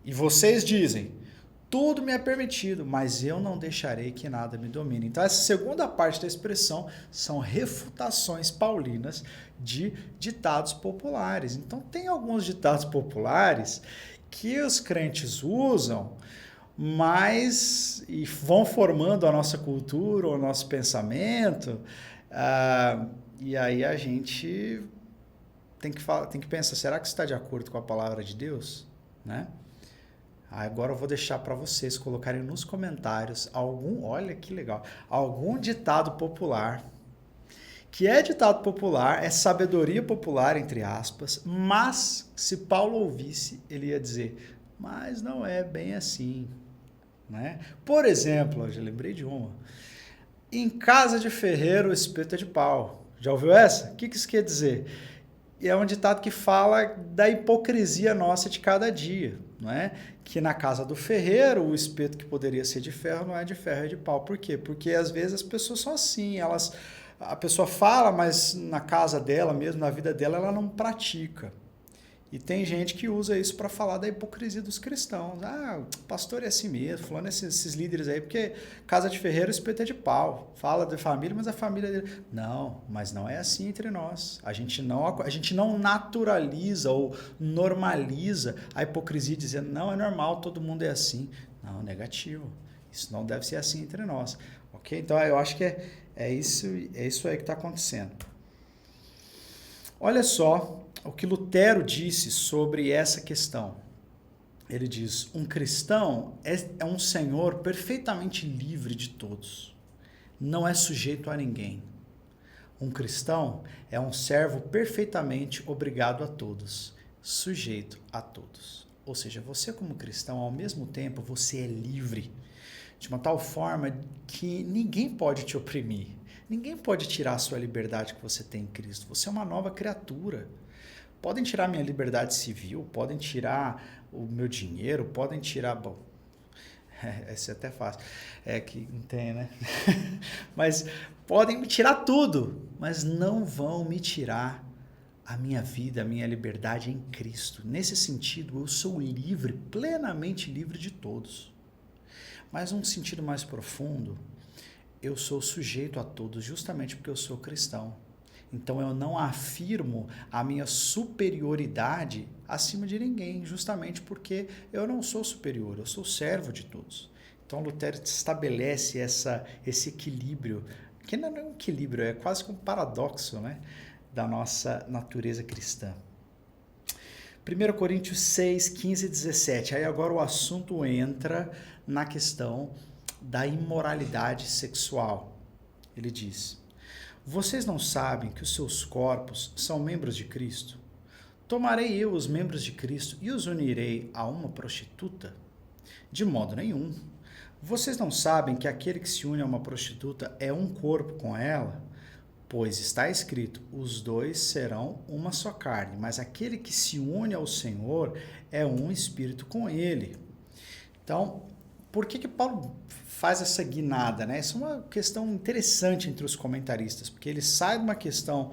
E vocês dizem, tudo me é permitido, mas eu não deixarei que nada me domine. Então, essa segunda parte da expressão são refutações paulinas de ditados populares. Então, tem alguns ditados populares que os crentes usam, mas e vão formando a nossa cultura, o nosso pensamento, e aí a gente tem que pensar, será que isso está de acordo com a palavra de Deus? Né? Agora eu vou deixar para vocês colocarem nos comentários olha que legal, algum ditado popular, que é ditado popular, é sabedoria popular, entre aspas, mas se Paulo ouvisse, ele ia dizer, mas não é bem assim. Né? Por exemplo, eu já lembrei de uma, em casa de ferreiro o espeto é de pau. Já ouviu essa? O que isso quer dizer? E é um ditado que fala da hipocrisia nossa de cada dia, não é? Que na casa do ferreiro, o espeto que poderia ser de ferro não é de ferro, é de pau. Por quê? Porque às vezes as pessoas são assim, a pessoa fala, mas na casa dela mesmo, na vida dela, ela não pratica. E tem gente que usa isso para falar da hipocrisia dos cristãos. Ah, o pastor é assim mesmo, falando esses líderes aí, porque casa de ferreiro, espeto é de pau. Fala de família, mas a família dele... Não, mas não é assim entre nós. A gente não naturaliza ou normaliza a hipocrisia dizendo, não, é normal, todo mundo é assim. Não, negativo. Isso não deve ser assim entre nós. Ok? Então, eu acho que é isso aí que está acontecendo. Olha só o que Lutero disse sobre essa questão. Ele diz, um cristão é um senhor perfeitamente livre de todos. Não é sujeito a ninguém. Um cristão é um servo perfeitamente obrigado a todos, sujeito a todos. Ou seja, você como cristão, ao mesmo tempo, você é livre. De uma tal forma que ninguém pode te oprimir. Ninguém pode tirar a sua liberdade que você tem em Cristo. Você é uma nova criatura. Podem tirar minha liberdade civil, podem tirar o meu dinheiro, podem tirar... Bom, esse é até fácil. É que não tem, né? Mas podem me tirar tudo, mas não vão me tirar a minha vida, a minha liberdade em Cristo. Nesse sentido, eu sou livre, plenamente livre de todos. Mas num sentido mais profundo, eu sou sujeito a todos justamente porque eu sou cristão. Então eu não afirmo a minha superioridade acima de ninguém, justamente porque eu não sou superior, eu sou servo de todos. Então Lutero estabelece esse equilíbrio, que não é um equilíbrio, é quase que um paradoxo, né, da nossa natureza cristã. 1 Coríntios 6, 15 e 17. Aí agora o assunto entra na questão da imoralidade sexual. Ele diz... Vocês não sabem que os seus corpos são membros de Cristo? Tomarei eu os membros de Cristo e os unirei a uma prostituta? De modo nenhum. Vocês não sabem que aquele que se une a uma prostituta é um corpo com ela? Pois está escrito, os dois serão uma só carne, mas aquele que se une ao Senhor é um espírito com ele. Então, por que Paulo faz essa guinada, né? Isso é uma questão interessante entre os comentaristas, porque ele sai de uma questão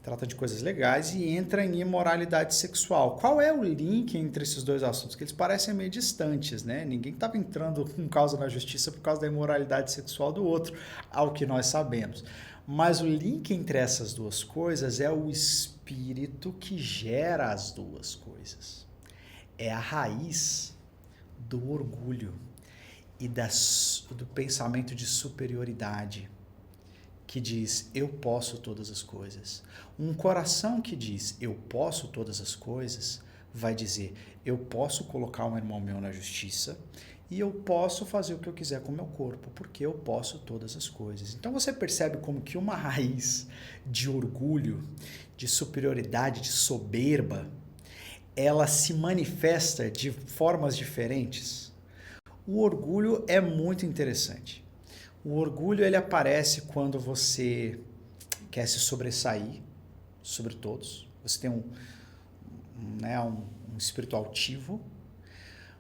trata de coisas legais e entra em imoralidade sexual. Qual é o link entre esses dois assuntos? Que eles parecem meio distantes, né? Ninguém estava entrando com causa na justiça por causa da imoralidade sexual do outro, ao que nós sabemos. Mas o link entre essas duas coisas é o espírito que gera as duas coisas. É a raiz do orgulho e do pensamento de superioridade, que diz, eu posso todas as coisas. Um coração que diz, eu posso todas as coisas, vai dizer, eu posso colocar um irmão meu na justiça e eu posso fazer o que eu quiser com o meu corpo, porque eu posso todas as coisas. Então você percebe como que uma raiz de orgulho, de superioridade, de soberba, ela se manifesta de formas diferentes. O orgulho é muito interessante. O orgulho ele aparece quando você quer se sobressair sobre todos. Você tem um espírito altivo.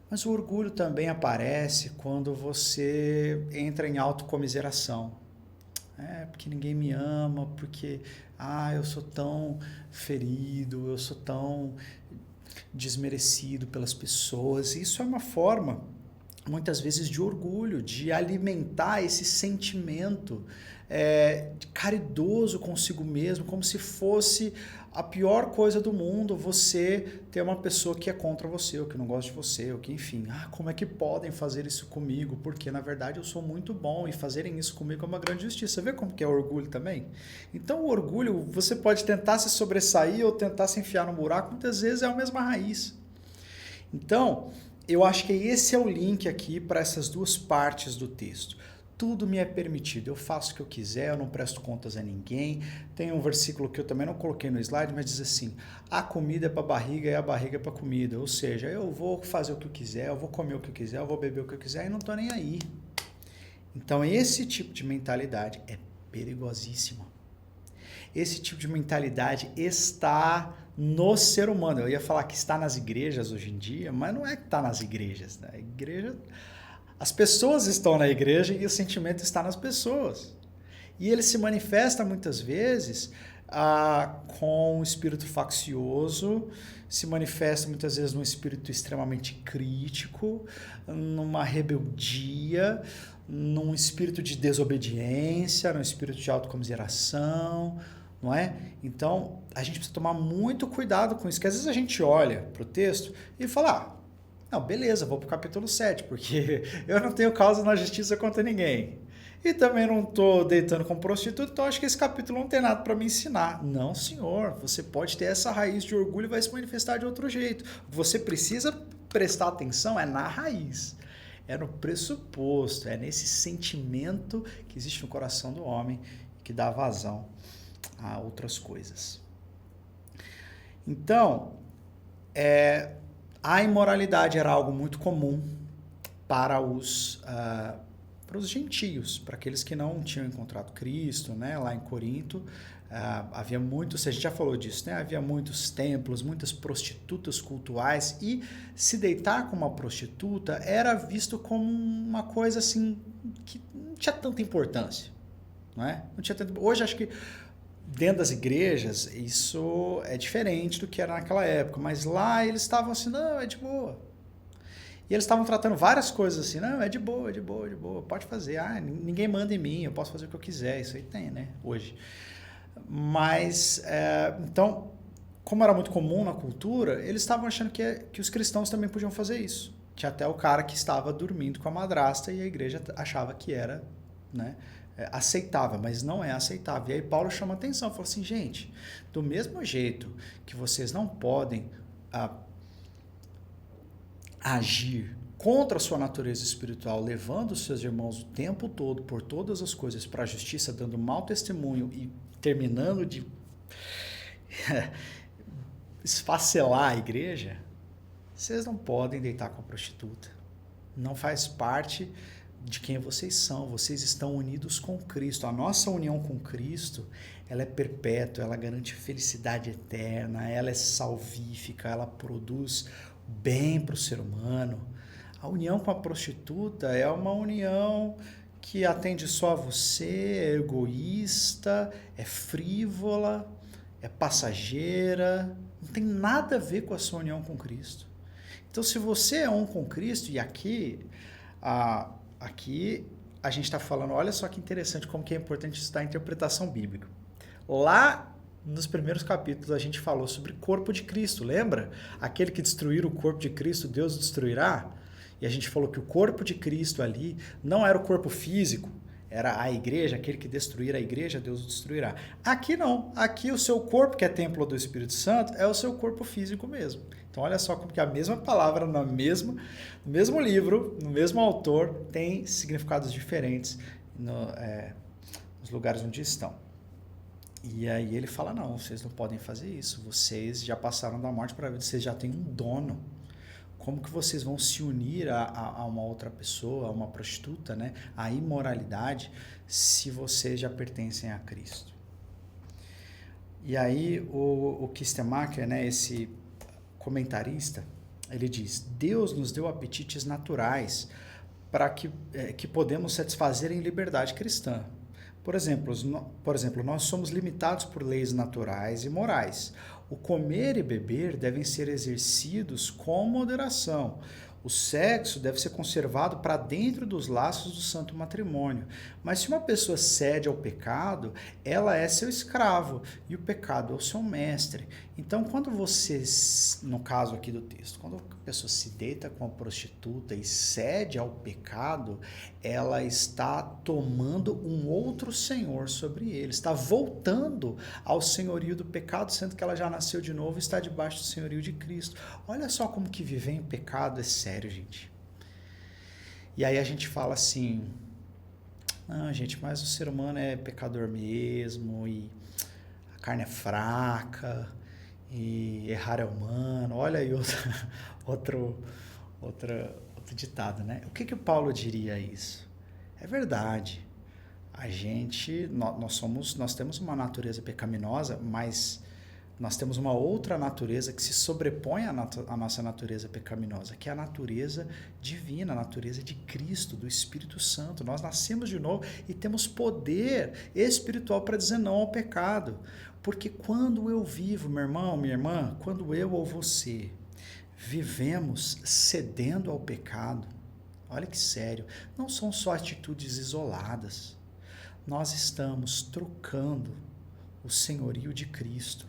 Mas o orgulho também aparece quando você entra em autocomiseração. Porque ninguém me ama, porque eu sou tão ferido, eu sou tão desmerecido pelas pessoas. Isso é uma forma, muitas vezes, de orgulho, de alimentar esse sentimento caridoso consigo mesmo, como se fosse a pior coisa do mundo você ter uma pessoa que é contra você, ou que não gosta de você, ou que, enfim, como é que podem fazer isso comigo? Porque, na verdade, eu sou muito bom e fazerem isso comigo é uma grande justiça. Você vê como que é o orgulho também? Então, o orgulho, você pode tentar se sobressair ou tentar se enfiar no buraco, muitas vezes é a mesma raiz. Então, eu acho que esse é o link aqui para essas duas partes do texto. Tudo me é permitido, eu faço o que eu quiser, eu não presto contas a ninguém. Tem um versículo que eu também não coloquei no slide, mas diz assim, a comida é para a barriga e a barriga é para a comida. Ou seja, eu vou fazer o que eu quiser, eu vou comer o que eu quiser, eu vou beber o que eu quiser e não estou nem aí. Então esse tipo de mentalidade é perigosíssima. Esse tipo de mentalidade está no ser humano. Eu ia falar que está nas igrejas hoje em dia, mas não é que está nas igrejas, né? A igreja... As pessoas estão na igreja e o sentimento está nas pessoas. E ele se manifesta muitas vezes com um espírito faccioso, se manifesta muitas vezes num espírito extremamente crítico, numa rebeldia, num espírito de desobediência, num espírito de autocomiseração, não é? Então, a gente precisa tomar muito cuidado com isso, porque às vezes a gente olha para o texto e fala, não, beleza, vou para o capítulo 7, porque eu não tenho causa na justiça contra ninguém. E também não estou deitando com prostituta, então acho que esse capítulo não tem nada para me ensinar. Não, senhor, você pode ter essa raiz de orgulho e vai se manifestar de outro jeito. Você precisa prestar atenção na raiz, no pressuposto, nesse sentimento que existe no coração do homem que dá vazão a outras coisas. Então, a imoralidade era algo muito comum para os gentios, para aqueles que não tinham encontrado Cristo, né? Lá em Corinto havia muitos, a gente já falou disso, né? Havia muitos templos, muitas prostitutas cultuais, e se deitar com uma prostituta era visto como uma coisa assim que não tinha tanta importância, não é? Não tinha tanto... Hoje acho que dentro das igrejas, isso é diferente do que era naquela época, mas lá eles estavam assim, não, é de boa. E eles estavam tratando várias coisas assim, não, é de boa, pode fazer, ninguém manda em mim, eu posso fazer o que eu quiser, isso aí tem, né, hoje. Mas, então, como era muito comum na cultura, eles estavam achando que os cristãos também podiam fazer isso. Tinha até o cara que estava dormindo com a madrasta e a igreja achava que era, né, aceitável, mas não é aceitável. E aí Paulo chama atenção, fala assim, gente, do mesmo jeito que vocês não podem agir contra a sua natureza espiritual, levando os seus irmãos o tempo todo, por todas as coisas, para a justiça, dando mau testemunho e terminando de esfacelar a igreja, vocês não podem deitar com a prostituta. Não faz parte de quem vocês são, vocês estão unidos com Cristo. A nossa união com Cristo, ela é perpétua, ela garante felicidade eterna, ela é salvífica, ela produz bem para o ser humano. A união com a prostituta é uma união que atende só a você, é egoísta, é frívola, é passageira, não tem nada a ver com a sua união com Cristo. Então, se você é um com Cristo, e aqui a gente está falando, olha só que interessante como que é importante estudar a interpretação bíblica. Lá nos primeiros capítulos a gente falou sobre corpo de Cristo, lembra? Aquele que destruir o corpo de Cristo, Deus destruirá. E a gente falou que o corpo de Cristo ali não era o corpo físico, era a igreja, aquele que destruir a igreja, Deus o destruirá. Aqui não, aqui o seu corpo, que é templo do Espírito Santo, é o seu corpo físico mesmo. Então olha só como que a mesma palavra no mesmo livro, no mesmo autor, tem significados diferentes nos lugares onde estão. E aí ele fala, não, vocês não podem fazer isso, vocês já passaram da morte para a vida, vocês já têm um dono. Como que vocês vão se unir a uma outra pessoa, a uma prostituta, né? A imoralidade, se vocês já pertencem a Cristo? E aí o Kistemacher, né, esse comentarista, ele diz, Deus nos deu apetites naturais para que podemos satisfazer em liberdade cristã. Por exemplo, nós somos limitados por leis naturais e morais. O comer e beber devem ser exercidos com moderação. O sexo deve ser conservado para dentro dos laços do santo matrimônio. Mas se uma pessoa cede ao pecado, ela é seu escravo e o pecado é o seu mestre. Então, quando você, no caso aqui do texto, quando a pessoa se deita com a prostituta e cede ao pecado, ela está tomando um outro senhor sobre ele, está voltando ao senhorio do pecado, sendo que ela já nasceu de novo e está debaixo do senhorio de Cristo. Olha só como que viver em pecado é sério, gente. E aí a gente fala assim, não, gente, mas o ser humano é pecador mesmo, e a carne é fraca, e errar é humano. Olha aí outro ditado, né? O que o Paulo diria a isso? É verdade. Nós temos uma natureza pecaminosa, mas nós temos uma outra natureza que se sobrepõe à nossa natureza pecaminosa, que é a natureza divina, a natureza de Cristo, do Espírito Santo. Nós nascemos de novo e temos poder espiritual para dizer não ao pecado. Porque quando eu vivo, meu irmão, minha irmã, quando eu ou você vivemos cedendo ao pecado, olha que sério, não são só atitudes isoladas. Nós estamos trocando o senhorio de Cristo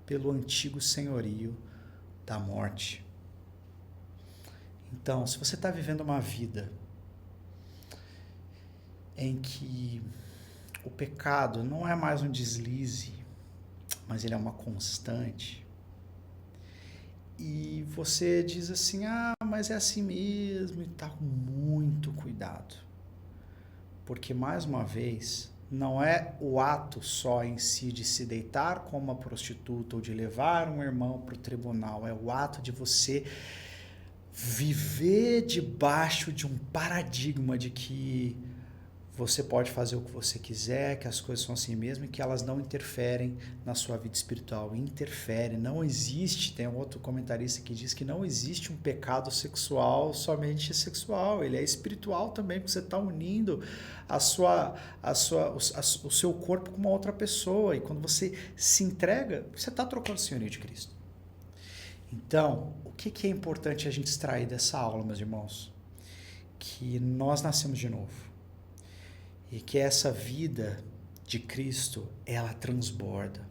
pelo antigo senhorio da morte. Então, se você está vivendo uma vida em que o pecado não é mais um deslize, mas ele é uma constante, e você diz assim, mas é assim mesmo, e tá com muito cuidado. Porque, mais uma vez, não é o ato só em si de se deitar com uma prostituta ou de levar um irmão para o tribunal, é o ato de você viver debaixo de um paradigma de que você pode fazer o que você quiser, que as coisas são assim mesmo e que elas não interferem na sua vida espiritual. Interferem, não existe, tem um outro comentarista que diz que não existe um pecado sexual somente sexual, ele é espiritual também, porque você está unindo o seu corpo com uma outra pessoa, e quando você se entrega, você está trocando o senhorio de Cristo. Então, o que é importante a gente extrair dessa aula, meus irmãos? Que nós nascemos de novo. E que essa vida de Cristo, ela transborda.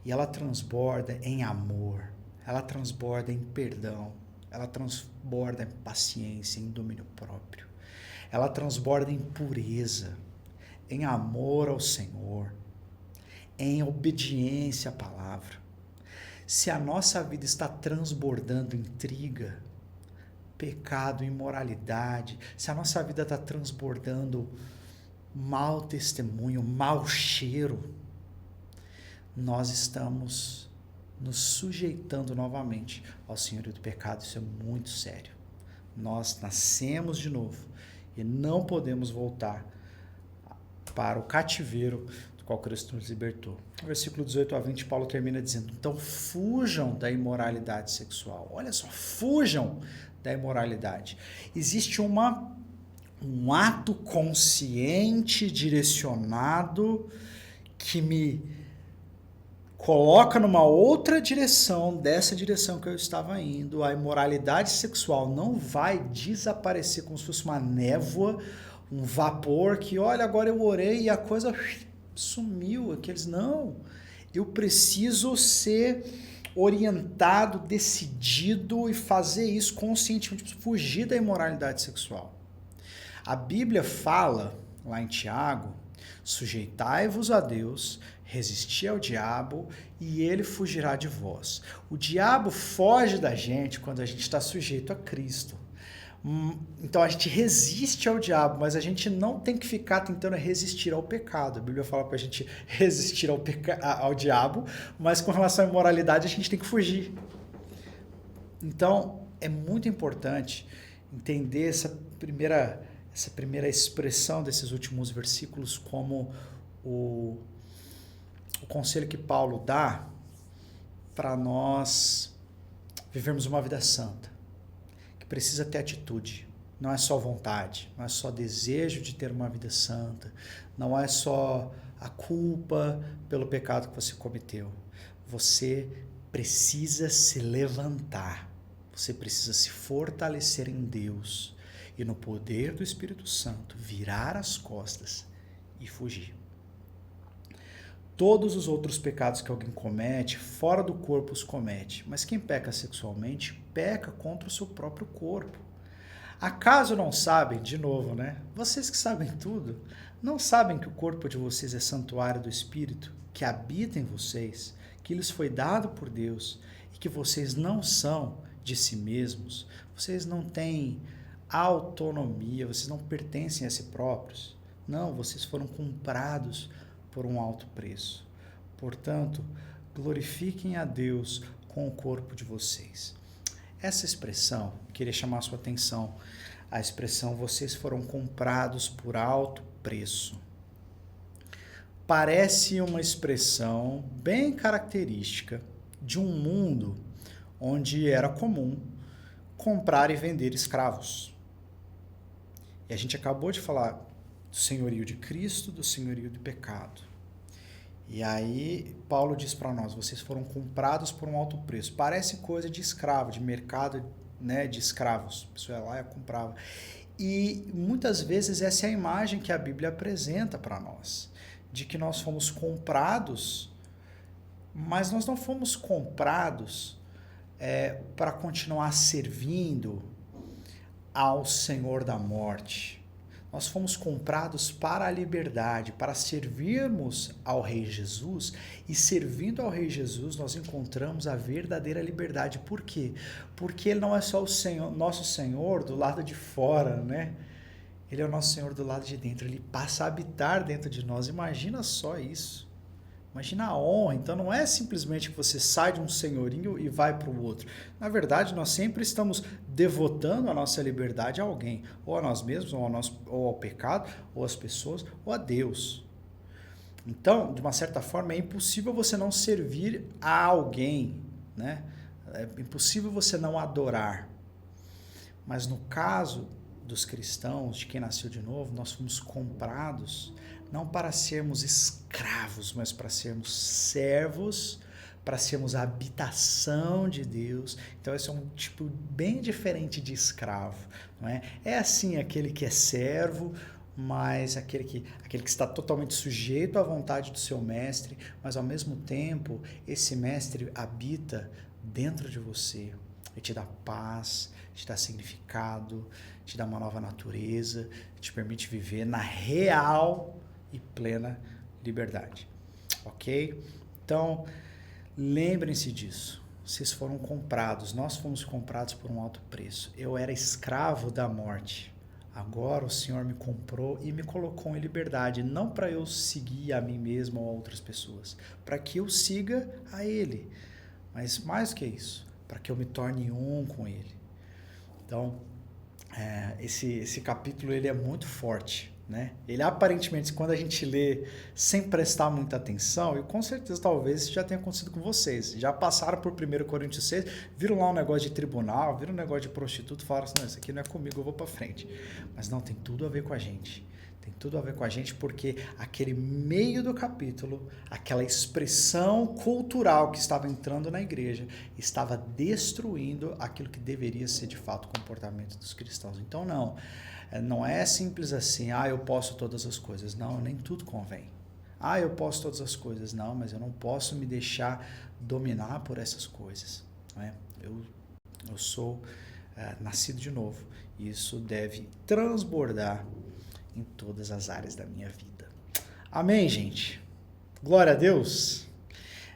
E ela transborda em amor, ela transborda em perdão, ela transborda em paciência, em domínio próprio. Ela transborda em pureza, em amor ao Senhor, em obediência à palavra. Se a nossa vida está transbordando intriga, pecado, imoralidade, se a nossa vida está transbordando mau testemunho, mau cheiro, nós estamos nos sujeitando novamente ao senhorio do pecado. Isso é muito sério. Nós nascemos de novo e não podemos voltar para o cativeiro do qual Cristo nos libertou. No versículo 18 a 20, Paulo termina dizendo, então fujam da imoralidade sexual. Olha só, fujam da imoralidade. Existe um ato consciente, direcionado, que me coloca numa outra direção, dessa direção que eu estava indo. A imoralidade sexual não vai desaparecer como se fosse uma névoa, um vapor que, olha, agora eu orei e a coisa sumiu. Não, eu preciso ser orientado, decidido e fazer isso conscientemente, fugir da imoralidade sexual. A Bíblia fala, lá em Tiago, sujeitai-vos a Deus, resisti ao diabo e ele fugirá de vós. O diabo foge da gente quando a gente está sujeito a Cristo. Então a gente resiste ao diabo, mas a gente não tem que ficar tentando resistir ao pecado. A Bíblia fala para a gente resistir ao diabo, mas com relação à imoralidade a gente tem que fugir. Então é muito importante entender essa primeira expressão desses últimos versículos como o conselho que Paulo dá para nós vivermos uma vida santa. Precisa ter atitude, não é só vontade, não é só desejo de ter uma vida santa, não é só a culpa pelo pecado que você cometeu. Você precisa se levantar, você precisa se fortalecer em Deus e no poder do Espírito Santo, virar as costas e fugir. Todos os outros pecados que alguém comete, fora do corpo os comete. Mas quem peca sexualmente, peca contra o seu próprio corpo. Acaso não sabem, de novo, né? Vocês que sabem tudo, não sabem que o corpo de vocês é santuário do Espírito, que habita em vocês, que lhes foi dado por Deus e que vocês não são de si mesmos, vocês não têm autonomia, vocês não pertencem a si próprios. Não, vocês foram comprados por um alto preço. Portanto, glorifiquem a Deus com o corpo de vocês. Essa expressão, queria chamar a sua atenção, a expressão vocês foram comprados por alto preço. Parece uma expressão bem característica de um mundo onde era comum comprar e vender escravos. E a gente acabou de falar do senhorio de Cristo, do senhorio do pecado. E aí Paulo diz para nós, vocês foram comprados por um alto preço. Parece coisa de escravo, de mercado, né, de escravos. A pessoa ia lá e comprava. E muitas vezes essa é a imagem que a Bíblia apresenta para nós, de que nós fomos comprados, mas nós não fomos comprados para continuar servindo ao Senhor da morte. Nós fomos comprados para a liberdade, para servirmos ao Rei Jesus, e servindo ao Rei Jesus nós encontramos a verdadeira liberdade. Por quê? Porque Ele não é só o Senhor, nosso Senhor do lado de fora, né? Ele é o nosso Senhor do lado de dentro, Ele passa a habitar dentro de nós. Imagina só isso. Imagina a honra. Então não é simplesmente que você sai de um senhorinho e vai para o outro. Na verdade, nós sempre estamos devotando a nossa liberdade a alguém, ou a nós mesmos, ou ao pecado, ou às pessoas, ou a Deus. Então, de uma certa forma, é impossível você não servir a alguém, né? É impossível você não adorar. Mas no caso dos cristãos, de quem nasceu de novo, nós fomos comprados não para sermos escravos, mas para sermos servos, para sermos a habitação de Deus. Então esse é um tipo bem diferente de escravo, não é? É assim aquele que é servo, mas aquele que está totalmente sujeito à vontade do seu mestre, mas ao mesmo tempo esse mestre habita dentro de você e te dá paz, te dá significado, te dá uma nova natureza, te permite viver na real e plena liberdade, ok? Então, lembrem-se disso. Vocês foram comprados, nós fomos comprados por um alto preço. Eu era escravo da morte. Agora o Senhor me comprou e me colocou em liberdade, não para eu seguir a mim mesmo ou a outras pessoas, para que eu siga a Ele. Mas mais do que isso, para que eu me torne um com Ele. Então, esse capítulo ele é muito forte, né? Ele aparentemente, quando a gente lê sem prestar muita atenção, e com certeza talvez isso já tenha acontecido com vocês, já passaram por 1 Coríntios 6, viram lá um negócio de tribunal, viram um negócio de prostituto, falaram assim, não, isso aqui não é comigo, eu vou para frente. Mas não, tem tudo a ver com a gente. Tem tudo a ver com a gente porque aquele meio do capítulo, aquela expressão cultural que estava entrando na igreja, estava destruindo aquilo que deveria ser de fato o comportamento dos cristãos. Então não é simples assim, eu posso todas as coisas. Não, nem tudo convém. Eu posso todas as coisas. Não, mas eu não posso me deixar dominar por essas coisas. Não é? Eu sou nascido de novo e isso deve transbordar em todas as áreas da minha vida. Amém, gente? Glória a Deus!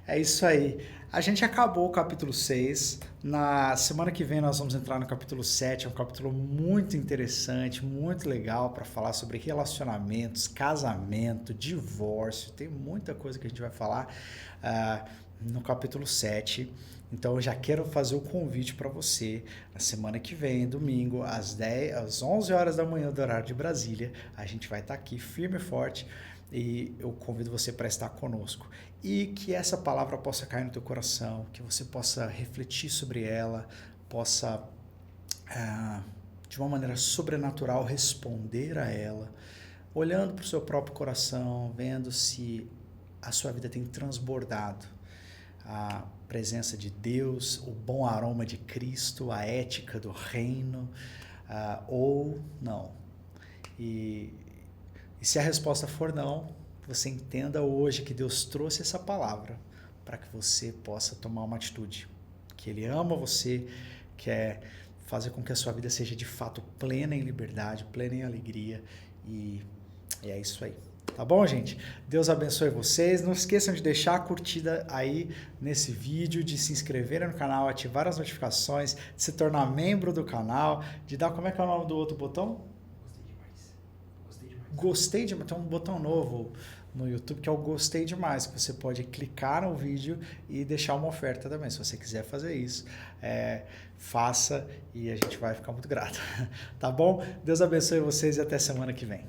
É isso aí. A gente acabou o capítulo 6. Na semana que vem nós vamos entrar no capítulo 7. É um capítulo muito interessante, muito legal para falar sobre relacionamentos, casamento, divórcio. Tem muita coisa que a gente vai falar no capítulo 7. Então eu já quero fazer o convite para você na semana que vem, domingo, às 11 horas da manhã do horário de Brasília. A gente vai estar aqui firme e forte e eu convido você para estar conosco. E que essa palavra possa cair no teu coração, que você possa refletir sobre ela, possa, de uma maneira sobrenatural, responder a ela, olhando para o seu próprio coração, vendo se a sua vida tem transbordado a presença de Deus, o bom aroma de Cristo, a ética do reino, ou não. E se a resposta for não, você entenda hoje que Deus trouxe essa palavra para que você possa tomar uma atitude. Que Ele ama você, quer fazer com que a sua vida seja de fato plena em liberdade, plena em alegria. E é isso aí. Tá bom, gente? Deus abençoe vocês. Não esqueçam de deixar a curtida aí nesse vídeo, de se inscreverem no canal, ativar as notificações, de se tornar membro do canal, de dar... Como é que é o nome do outro botão? Gostei demais. Tem um botão novo no YouTube que é o Gostei Demais, que você pode clicar no vídeo e deixar uma oferta também. Se você quiser fazer isso, faça e a gente vai ficar muito grato. Tá bom? Deus abençoe vocês e até semana que vem.